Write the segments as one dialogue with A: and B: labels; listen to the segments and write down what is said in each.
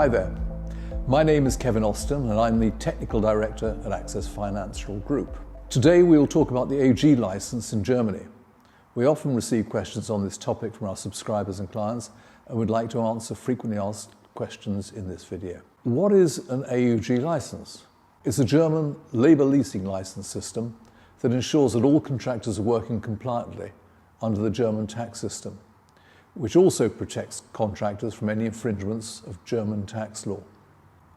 A: Hi there, my name is Kevin Austin and I'm the Technical Director at Access Financial Group. Today we will talk about the AuG license in Germany. We often receive questions on this topic from our subscribers and clients and would like to answer frequently asked questions in this video. What is an AuG license? It's a German labour leasing license system that ensures that all contractors are working compliantly under the German tax system, which also protects contractors from any infringements of German tax law.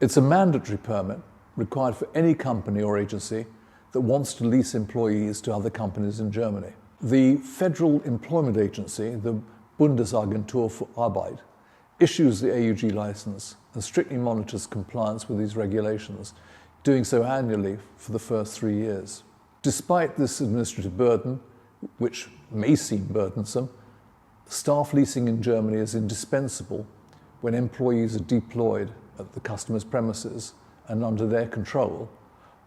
A: It's a mandatory permit required for any company or agency that wants to lease employees to other companies in Germany. The Federal Employment Agency, the Bundesagentur für Arbeit, issues the AuG license and strictly monitors compliance with these regulations, doing so annually for the first 3 years. Despite this administrative burden, which may seem burdensome, staff leasing in Germany is indispensable when employees are deployed at the customer's premises and under their control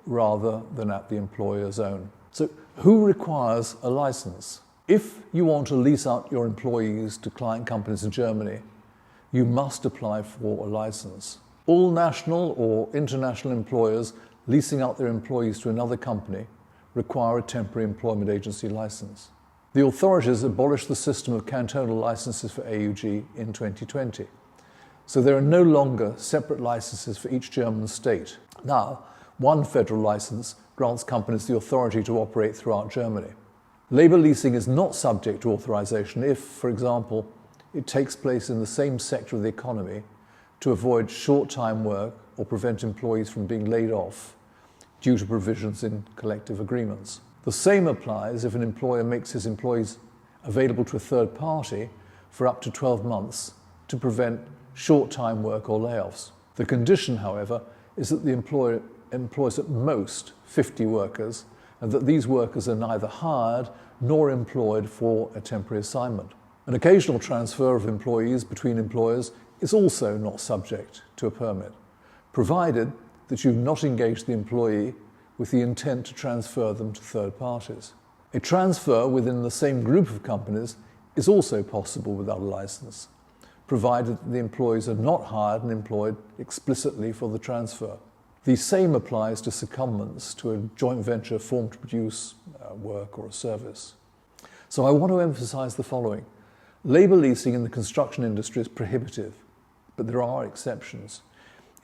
A: rather than at the employer's own. So who requires a license? If you want to lease out your employees to client companies in Germany, you must apply for a license. All national or international employers leasing out their employees to another company require a temporary employment agency license. The authorities abolished the system of cantonal licenses for AuG in 2020. So there are no longer separate licenses for each German state. Now, one federal license grants companies the authority to operate throughout Germany. Labour leasing is not subject to authorization if, for example, it takes place in the same sector of the economy to avoid short-time work or prevent employees from being laid off due to provisions in collective agreements. The same applies if an employer makes his employees available to a third party for up to 12 months to prevent short-time work or layoffs. The condition, however, is that the employer employs at most 50 workers and that these workers are neither hired nor employed for a temporary assignment. An occasional transfer of employees between employers is also not subject to a permit, provided that you've not engaged the employee with the intent to transfer them to third parties. A transfer within the same group of companies is also possible without a license, provided that the employees are not hired and employed explicitly for the transfer. The same applies to secondments to a joint venture formed to produce work or a service. So I want to emphasize the following. Labour leasing in the construction industry is prohibitive, but there are exceptions.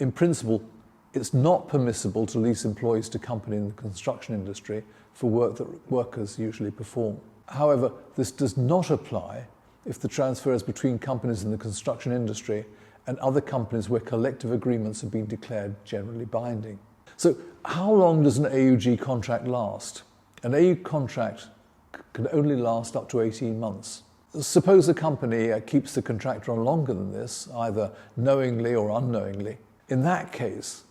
A: In principle, it's not permissible to lease employees to companies in the construction industry for work that workers usually perform. However, this does not apply if the transfer is between companies in the construction industry and other companies where collective agreements have been declared generally binding. So how long does an AuG contract last? An AuG contract can only last up to 18 months. Suppose a company keeps the contractor on longer than this, either knowingly or unknowingly. In that case,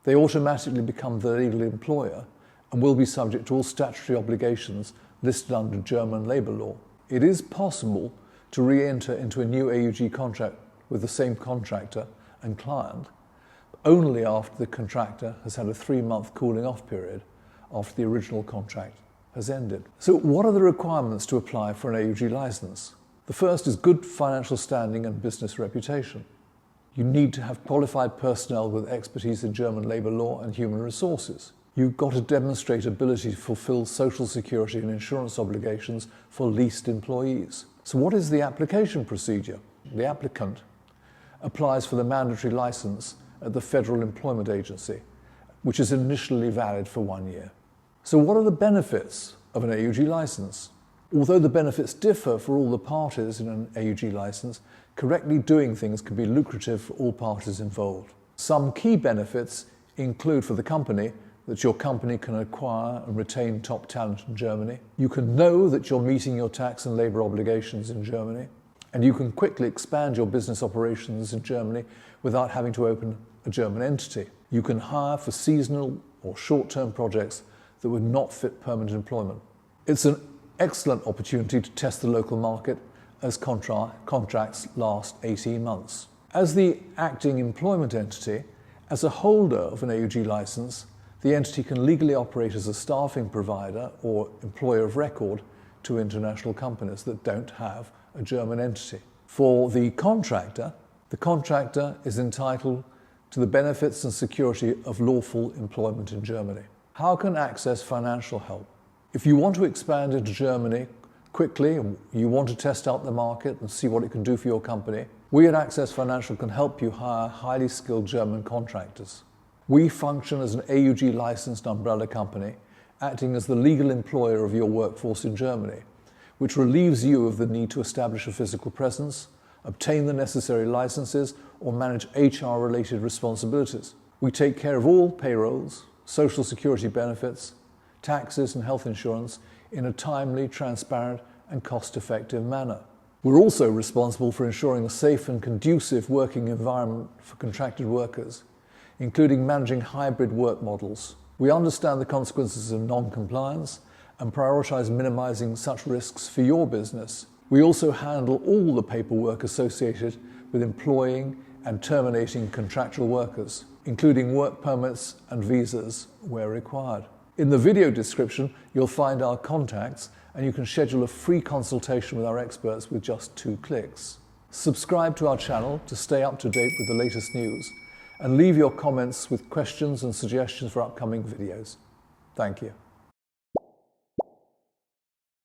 A: they automatically become the legal employer and will be subject to all statutory obligations listed under German labour law. It is possible to re-enter into a new AuG contract with the same contractor and client only after the contractor has had a 3-month cooling off period after the original contract has ended. So what are the requirements to apply for an AuG license? The first is good financial standing and business reputation. You need to have qualified personnel with expertise in German labour law and human resources. You've got to demonstrate ability to fulfil social security and insurance obligations for leased employees. So what is the application procedure? The applicant applies for the mandatory licence at the Federal Employment Agency, which is initially valid for 1 year. So what are the benefits of an AuG licence? Although the benefits differ for all the parties in an AuG licence, correctly doing things can be lucrative for all parties involved. Some key benefits include for the company that your company can acquire and retain top talent in Germany. You can know that you're meeting your tax and labour obligations in Germany, and you can quickly expand your business operations in Germany without having to open a German entity. You can hire for seasonal or short-term projects that would not fit permanent employment. It's an excellent opportunity to test the local market as contracts last 18 months. As the acting employment entity, as a holder of an AuG licence, the entity can legally operate as a staffing provider or employer of record to international companies that don't have a German entity. For the contractor, The contractor is entitled to the benefits and security of lawful employment in Germany. How can Access Financial help? If you want to expand into Germany quickly and you want to test out the market and see what it can do for your company, we at Access Financial can help you hire highly skilled German contractors. We function as an AuG licensed umbrella company, acting as the legal employer of your workforce in Germany, which relieves you of the need to establish a physical presence, obtain the necessary licenses, or manage HR-related responsibilities. We take care of all payrolls, social security benefits, taxes and health insurance in a timely, transparent and cost-effective manner. We're also responsible for ensuring a safe and conducive working environment for contracted workers, including managing hybrid work models. We understand the consequences of non-compliance and prioritise minimising such risks for your business. We also handle all the paperwork associated with employing and terminating contractual workers, including work permits and visas where required. In the video description, you'll find our contacts and you can schedule a free consultation with our experts with just 2 clicks. Subscribe to our channel to stay up to date with the latest news and leave your comments with questions and suggestions for upcoming videos. Thank you.